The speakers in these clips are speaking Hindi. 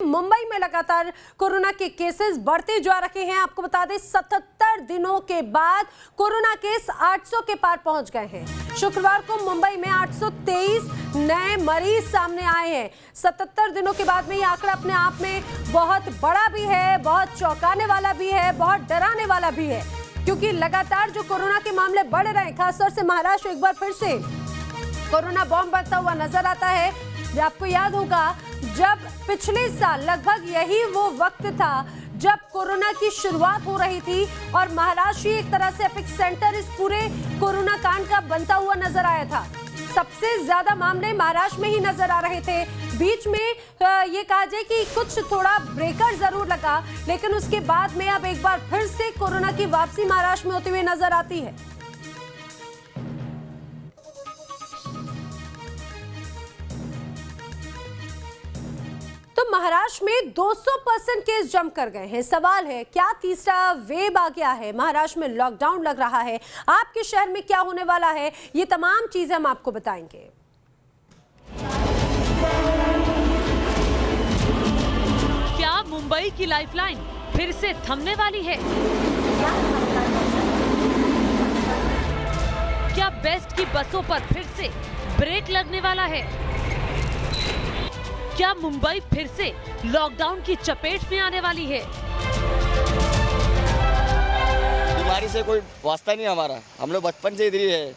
मुंबई में लगातार कोरोना के केसेस बढ़ते जा रहे हैं। आपको बता दें 77 दिनों के बाद कोरोना केस 800 के पार पहुंच गए हैं। शुक्रवार को मुंबई में 823 नए मरीज सामने आए हैं। 77 दिनों के बाद में ये आंकड़ा अपने आप में बहुत बड़ा भी है, बहुत चौंकाने वाला भी है, बहुत डराने वाला भी है, क्योंकि लगातार जो कोरोना के मामले बढ़ रहे हैं, खासतौर से महाराष्ट्र एक बार फिर से कोरोना बॉम्ब बनता हुआ नजर आता है। आपको याद होगा जब पिछले साल लगभग यही वो वक्त था जब कोरोना की शुरुआत हो रही थी और महाराष्ट्र एक तरह से एपिक सेंटर इस पूरे कोरोना कांड का बनता हुआ नजर आया था। सबसे ज्यादा मामले महाराष्ट्र में ही नजर आ रहे थे। बीच में ये कहा जाए कि कुछ थोड़ा ब्रेकर जरूर लगा, लेकिन उसके बाद में अब एक बार फिर से कोरोना की वापसी महाराष्ट्र में होती हुई नजर आती है। तो महाराष्ट्र में 200% केस जंप कर गए हैं। सवाल है क्या तीसरा वेव आ गया है? महाराष्ट्र में लॉकडाउन लग रहा है। आपके शहर में क्या होने वाला है, ये तमाम चीजें हम आपको बताएंगे। क्या मुंबई की लाइफलाइन फिर से थमने वाली है? क्या बेस्ट की बसों पर फिर से ब्रेक लगने वाला है? क्या मुंबई फिर से लॉकडाउन की चपेट में आने वाली है? बीमारी से कोई वास्ता नहीं हमारा, हम लोग बचपन से इधर ही है,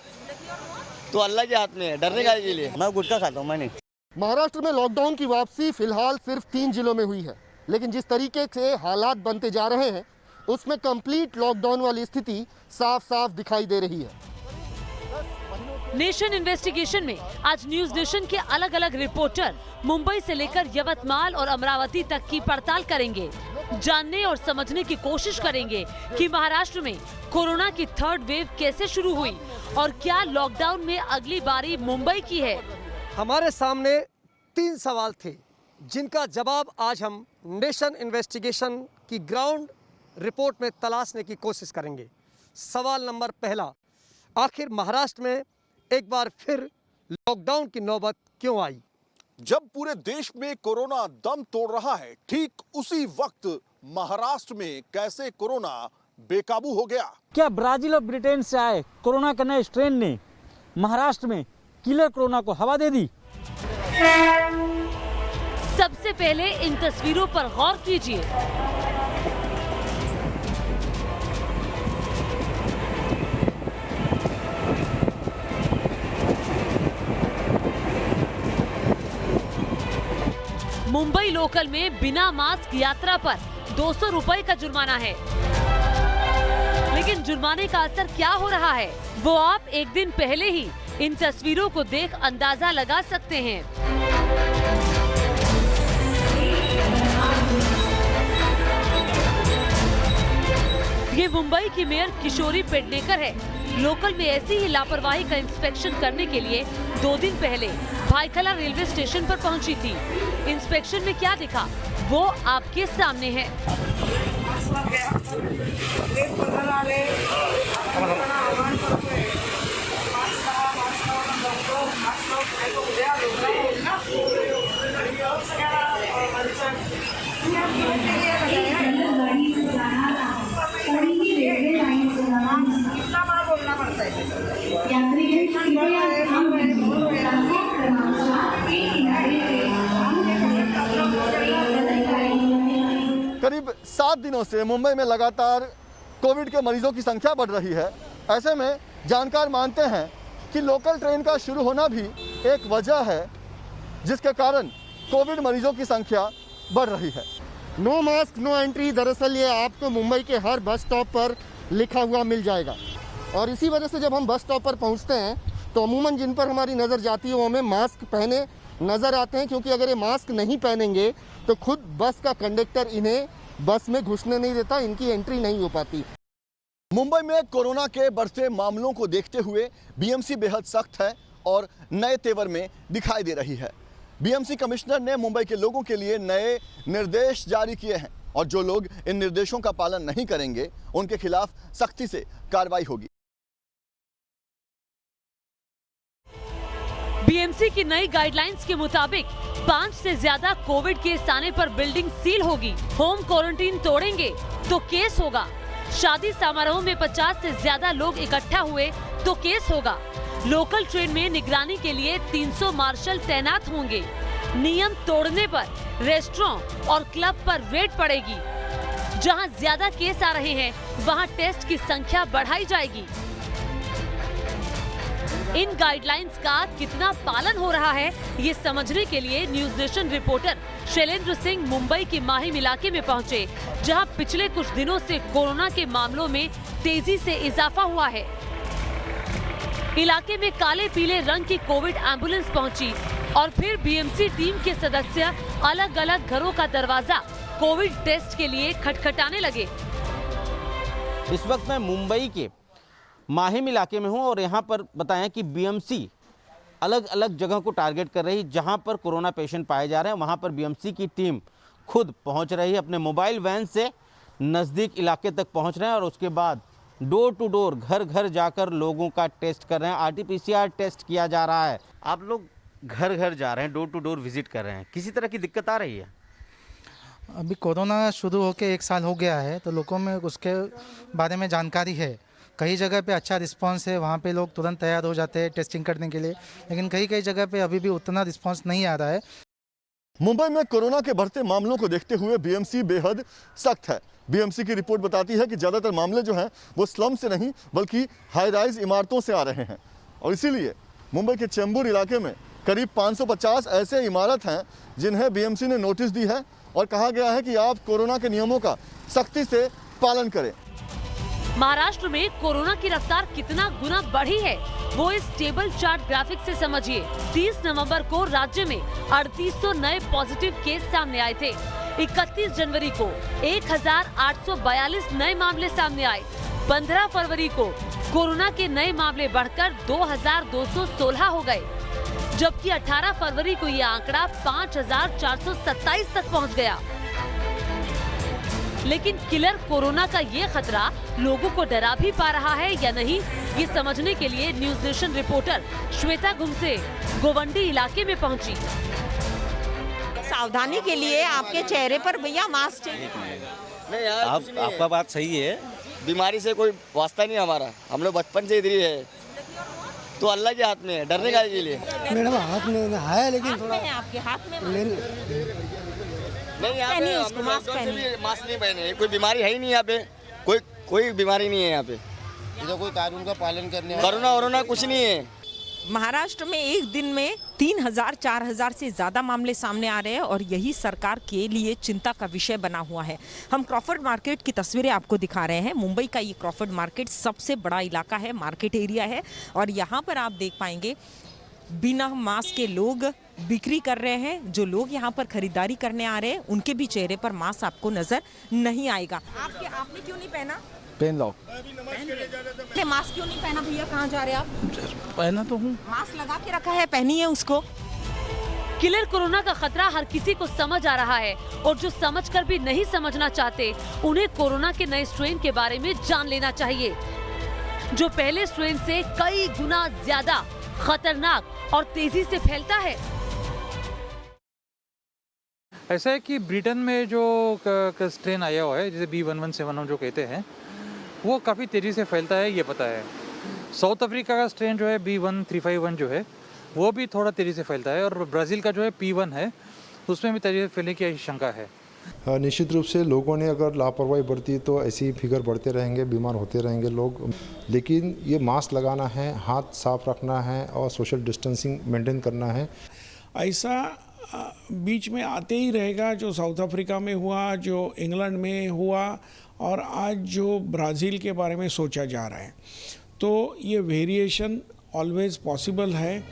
तो अल्लाह के हाथ में है, डरने का के लिए। मैं गुटखा खाता हूँ। मैंने महाराष्ट्र में लॉकडाउन की वापसी फिलहाल सिर्फ 3 जिलों में हुई है, लेकिन जिस तरीके से हालात बनते जा रहे हैं उसमें कंप्लीट लॉकडाउन वाली स्थिति साफ साफ दिखाई दे रही है। नेशन इन्वेस्टिगेशन में आज न्यूज नेशन के अलग अलग रिपोर्टर मुंबई से लेकर यवतमाल और अमरावती तक की पड़ताल करेंगे। जानने और समझने की कोशिश करेंगे कि महाराष्ट्र में कोरोना की थर्ड वेव कैसे शुरू हुई और क्या लॉकडाउन में अगली बारी मुंबई की है। हमारे सामने 3 सवाल थे जिनका जवाब आज हम नेशन इन्वेस्टिगेशन की ग्राउंड रिपोर्ट में तलाशने की कोशिश करेंगे। सवाल नंबर पहला, आखिर महाराष्ट्र में एक बार फिर लॉकडाउन की नौबत क्यों आई? जब पूरे देश में कोरोना दम तोड़ रहा है, ठीक उसी वक्त महाराष्ट्र में कैसे कोरोना बेकाबू हो गया? क्या ब्राजील और ब्रिटेन से आए कोरोना के नए स्ट्रेन ने महाराष्ट्र में किलर कोरोना को हवा दे दी? सबसे पहले इन तस्वीरों पर गौर कीजिए। मुंबई लोकल में बिना मास्क यात्रा पर 200 रुपए का जुर्माना है। लेकिन जुर्माने का असर क्या हो रहा है वो आप एक दिन पहले ही इन तस्वीरों को देख अंदाजा लगा सकते हैं। ये मुंबई की मेयर किशोरी पेडनेकर है। लोकल में ऐसी ही लापरवाही का इंस्पेक्शन करने के लिए 2 दिन पहले भायखला रेलवे स्टेशन पर पहुंची थी। इंस्पेक्शन में क्या दिखा वो आपके सामने है। करीब 7 दिनों से मुंबई में लगातार कोविड के मरीजों की संख्या बढ़ रही है। ऐसे में जानकार मानते हैं कि लोकल ट्रेन का शुरू होना भी एक वजह है जिसके कारण कोविड मरीजों की संख्या बढ़ रही है। नो मास्क नो एंट्री, दरअसल ये आपको मुंबई के हर बस स्टॉप पर लिखा हुआ मिल जाएगा और इसी वजह से जब हम बस स्टॉप पर पहुंचते हैं तो अमूमन जिन पर हमारी नज़र जाती है वो हमें मास्क पहने नज़र आते हैं, क्योंकि अगर ये मास्क नहीं पहनेंगे तो खुद बस का कंडक्टर इन्हें बस में घुसने नहीं देता, इनकी एंट्री नहीं हो पाती। मुंबई में कोरोना के बढ़ते मामलों को देखते हुए बीएमसी बेहद सख्त है और नए तेवर में दिखाई दे रही है। बीएमसी कमिश्नर ने मुंबई के लोगों के लिए नए निर्देश जारी किए हैं और जो लोग इन निर्देशों का पालन नहीं करेंगे उनके खिलाफ सख्ती से कार्रवाई होगी। बीएमसी की नई गाइडलाइंस के मुताबिक 5 से ज्यादा कोविड केस आने पर बिल्डिंग सील होगी। होम क्वारंटीन तोड़ेंगे तो केस होगा। शादी समारोह में 50 से ज्यादा लोग इकट्ठा हुए तो केस होगा। लोकल ट्रेन में निगरानी के लिए 300 मार्शल तैनात होंगे। नियम तोड़ने पर रेस्टोरेंट और क्लब पर रेड पड़ेगी। जहां ज्यादा केस आ रहे हैं वहां टेस्ट की संख्या बढ़ाई जाएगी। इन गाइडलाइंस का कितना पालन हो रहा है ये समझने के लिए news nation reporter Shailendra Singh Mumbai के माहिम इलाके में पहुंचे, जहां पिछले कुछ दिनों से कोरोना के मामलों में तेजी से इजाफा हुआ है। इलाके में काले पीले रंग की कोविड एम्बुलेंस पहुंची और फिर बीएमसी टीम के सदस्य अलग अलग घरों का दरवाजा कोविड टेस्ट के लिए खटखटाने लगे। इस वक्त मैं मुंबई के माहिम इलाके में हूं और यहां पर बताएं कि बीएमसी अलग अलग जगह को टारगेट कर रही, जहां पर कोरोना पेशेंट पाए जा रहे हैं वहां पर बीएमसी की टीम खुद पहुंच रही है। अपने मोबाइल वैन से नज़दीक इलाके तक पहुंच रहे हैं और उसके बाद डोर टू डोर घर घर जाकर लोगों का टेस्ट कर रहे हैं। आरटीपीसीआर टेस्ट किया जा रहा है। आप लोग घर घर जा रहे हैं, डोर टू डोर विजिट कर रहे हैं, किसी तरह की दिक्कत आ रही है? अभी कोरोना शुरू होके 1 साल हो गया है तो लोगों में उसके बारे में जानकारी है। कई जगह पे अच्छा रिस्पांस है, वहाँ पे लोग तुरंत तैयार हो जाते हैं टेस्टिंग करने के लिए, लेकिन कई जगह पे अभी भी उतना रिस्पांस नहीं आ रहा है। मुंबई में कोरोना के बढ़ते मामलों को देखते हुए बीएमसी बेहद सख्त है। बीएमसी की रिपोर्ट बताती है कि ज़्यादातर मामले जो हैं वो स्लम से नहीं बल्कि हाई राइज इमारतों से आ रहे हैं और इसीलिए मुंबई के चेंबूर इलाके में करीब 550 ऐसे इमारत हैं जिन्हें बीएमसी ने नोटिस दी है और कहा गया है कि आप कोरोना के नियमों का सख्ती से पालन करें। महाराष्ट्र में कोरोना की रफ्तार कितना गुना बढ़ी है वो इस टेबल चार्ट ग्राफिक से समझिए। 30 नवंबर को राज्य में 3800 नए पॉजिटिव केस सामने आए थे। 31 जनवरी को 1842 नए मामले सामने आए। 15 फरवरी को कोरोना के नए मामले बढ़कर 2216 हो गए, जबकि 18 फरवरी को यह आंकड़ा 5427 तक पहुंच गया। लेकिन किलर कोरोना का ये खतरा लोगों को डरा भी पा रहा है या नहीं, ये समझने के लिए news nation reporter Shweta Ghumse Govandi इलाके में पहुंची। सावधानी के लिए आपके चेहरे पर भैया मास्क चाहिए। नहीं यार, आपका बात सही है। बीमारी से कोई वास्ता नहीं हमारा, हम लोग बचपन से इधर ही है, तो अल्लाह के हाथ में है, डरने का के लिए। मैडम हाथ में है लेकिन थोड़ा आपके हाथ में नहीं, यहाँ पे हम लोग लॉकडाउन से भी मास्क नहीं पहने। कोई बीमारी है ही नहीं यहाँ पे, कोई बीमारी नहीं है यहाँ पे। इधर कोई कानून का पालन करने कोरोना वोरोना कुछ नहीं है। महाराष्ट्र में एक दिन में 3000-4000 से ज़्यादा मामले सामने आ रहे हैं और यही सरकार के लिए चिंता का विषय बना हुआ है। हम क्रॉफर्ड मार्केट की तस्वीरें आपको दिखा रहे हैं। मुंबई का ये क्रॉफर्ड मार्केट सबसे बड़ा इलाका है, मार्केट एरिया है और यहाँ पर आप देख पाएंगे बिना मास्क के लोग बिक्री कर रहे हैं। जो लोग यहाँ पर खरीदारी करने आ रहे हैं उनके भी चेहरे पर मास्क आपको नजर नहीं आएगा। आपने क्यों नहीं पहना? पहन लो। मास्क क्यों नहीं पहना भैया? कहाँ जा रहे हैं आप? पहना तो हूँ। मास्क लगा के रखा है, पहनिए उसको। किलर कोरोना का खतरा हर किसी को समझ आ रहा है और जो समझकर भी नहीं समझना चाहते उन्हें कोरोना के नए स्ट्रेन के बारे में जान लेना चाहिए, जो पहले स्ट्रेन से कई गुना ज्यादा खतरनाक और तेजी से फैलता है। ऐसा है कि ब्रिटेन में जो स्ट्रेन आया हुआ है जिसे B1171 हम जो कहते हैं वो काफ़ी तेज़ी से फैलता है, ये पता है। साउथ अफ्रीका का स्ट्रेन जो है B1351 जो है वो भी थोड़ा तेज़ी से फैलता है और ब्राज़ील का जो है P1 है उसमें भी तेज़ी से फैलने की शंका है। निश्चित रूप से लोगों ने अगर लापरवाही बरती तो ऐसी फिगर बढ़ते रहेंगे, बीमार होते रहेंगे लोग। लेकिन ये मास्क लगाना है, हाथ साफ रखना है और सोशल डिस्टेंसिंग मेंटेन करना है। ऐसा बीच में आते ही रहेगा, जो साउथ अफ्रीका में हुआ, जो इंग्लैंड में हुआ और आज जो ब्राज़ील के बारे में सोचा जा रहा है, तो ये वेरिएशन ऑलवेज पॉसिबल है।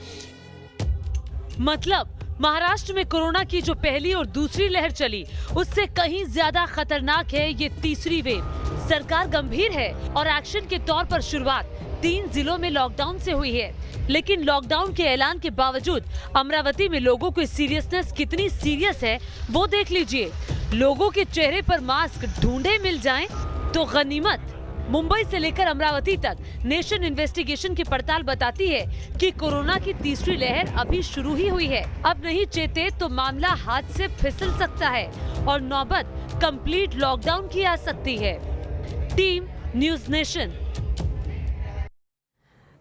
मतलब महाराष्ट्र में कोरोना की जो पहली और दूसरी लहर चली उससे कहीं ज्यादा खतरनाक है ये तीसरी वेव। सरकार गंभीर है और एक्शन के तौर पर शुरुआत 3 जिलों में लॉकडाउन से हुई है, लेकिन लॉकडाउन के ऐलान के बावजूद अमरावती में लोगों की सीरियसनेस कितनी सीरियस है वो देख लीजिए। लोगों के चेहरे पर मास्क ढूंढे मिल जाएं तो गनीमत, मुंबई से लेकर अमरावती तक नेशन इन्वेस्टिगेशन की पड़ताल बताती है कि कोरोना की तीसरी लहर अभी शुरू ही हुई है। अब नहीं चेते तो मामला हाथ से फिसल सकता है और नौबत कंप्लीट लॉकडाउन की आ सकती है। Team news nation.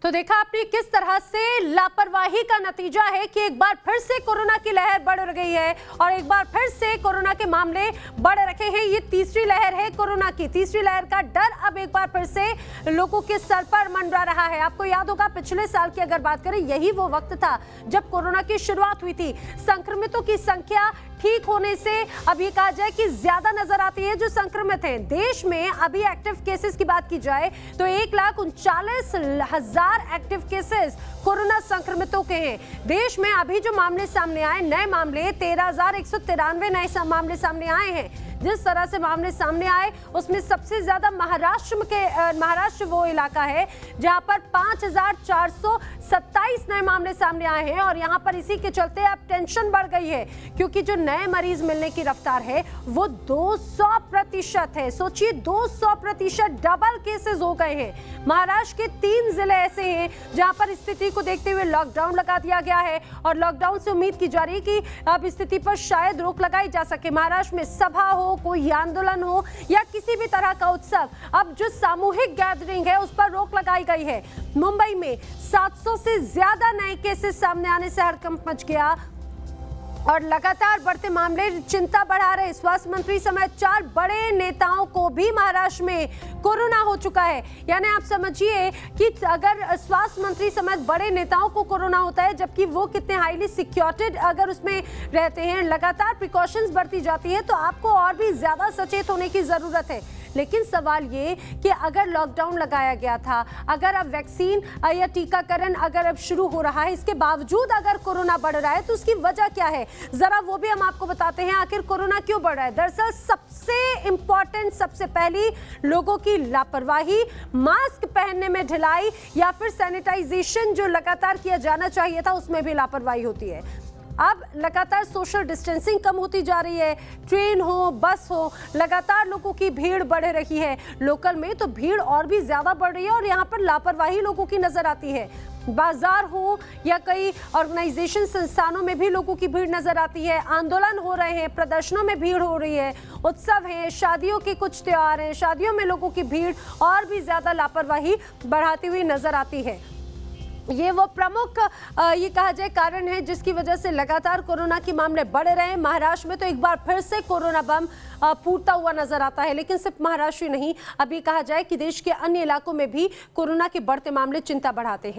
तो देखा आपने किस तरह से लापरवाही का नतीजा है कि एक बार फिर से कोरोना की लहर बढ़ गई है और एक बार फिर से कोरोना के मामले बढ़ रखे हैं। ये तीसरी लहर है कोरोना की। तीसरी लहर का डर अब एक बार फिर से लोगों के सर पर मंडरा रहा है। आपको याद होगा पिछले साल की अगर बात करें, यही वो वक्त था जब कोरोना की शुरुआत हुई थी। संक्रमितों की संख्या ठीक होने से अब ये कहा जाए कि ज्यादा नजर आती है जो संक्रमित हैं। देश में अभी एक्टिव केसेस की बात की जाए तो 1,39,000 एक्टिव केसेस कोरोना संक्रमितों के हैं। देश में अभी जो मामले सामने आए, नए मामले 13,193 नए मामले सामने आए हैं। जिस तरह से मामले सामने आए उसमें सबसे ज्यादा महाराष्ट्र वो इलाका है जहां पर 5,427 नए मामले सामने आए हैं और यहां पर इसी के चलते अब टेंशन बढ़ गई है क्योंकि जो नए मरीज मिलने की रफ्तार है वो 200% है। सोचिए 200% डबल केसेस हो गए हैं। महाराष्ट्र के 3 जिले ऐसे हैं जहां पर स्थिति को देखते हुए लॉकडाउन लगा दिया गया है और लॉकडाउन से उम्मीद की जा रही है कि अब स्थिति पर शायद रोक लगाई जा सके। महाराष्ट्र में सभा हो, कोई आंदोलन हो या किसी भी तरह का उत्सव, अब जो सामूहिक गैदरिंग है उस पर रोक लगाई गई है। मुंबई में 700 से ज्यादा नए केसेस सामने आने से हड़कंप मच गया और लगातार बढ़ते मामले चिंता बढ़ा रहे। स्वास्थ्य मंत्री समेत 4 बड़े नेताओं को भी महाराष्ट्र में कोरोना हो चुका है। यानी आप समझिए कि अगर स्वास्थ्य मंत्री समेत बड़े नेताओं को कोरोना होता है, जबकि वो कितने हाईली सिक्योर्ड अगर उसमें रहते हैं, लगातार प्रिकॉशंस बढ़ती जाती है, तो आपको और भी ज्यादा सचेत होने की जरूरत है। लेकिन सवाल ये कि अगर लॉकडाउन लगाया गया था, अगर अब वैक्सीन या टीकाकरण अगर अब शुरू हो रहा है, इसके बावजूद अगर कोरोना बढ़ रहा है तो उसकी वजह क्या है, जरा वो भी हम आपको बताते हैं। आखिर कोरोना क्यों बढ़ रहा है? दरअसल सबसे इंपॉर्टेंट, सबसे पहली लोगों की लापरवाही, मास्क पहनने में ढिलाई या फिर सैनिटाइजेशन जो लगातार किया जाना चाहिए था उसमें भी लापरवाही होती है। अब लगातार सोशल डिस्टेंसिंग कम होती जा रही है। ट्रेन हो, बस हो, लगातार लोगों की भीड़ बढ़ रही है। लोकल में तो भीड़ और भी ज्यादा बढ़ रही है और यहाँ पर लापरवाही लोगों की नजर आती है। बाजार हो या कई ऑर्गेनाइजेशन संस्थानों में भी लोगों की भीड़ नजर आती है। आंदोलन हो रहे हैं, प्रदर्शनों में भीड़ हो रही है, उत्सव हैं, शादियों के कुछ त्योहार हैं, शादियों में लोगों की भीड़ और भी ज्यादा लापरवाही बढ़ाती हुई नजर आती है। ये वो प्रमुख ये कहा जाए कारण है जिसकी वजह से लगातार कोरोना के मामले बढ़ रहे हैं। महाराष्ट्र में तो एक बार फिर से कोरोना बम फूटता हुआ नजर आता है। लेकिन सिर्फ महाराष्ट्र ही नहीं, अभी कहा जाए कि देश के अन्य इलाकों में भी कोरोना के बढ़ते मामले चिंता बढ़ाते हैं।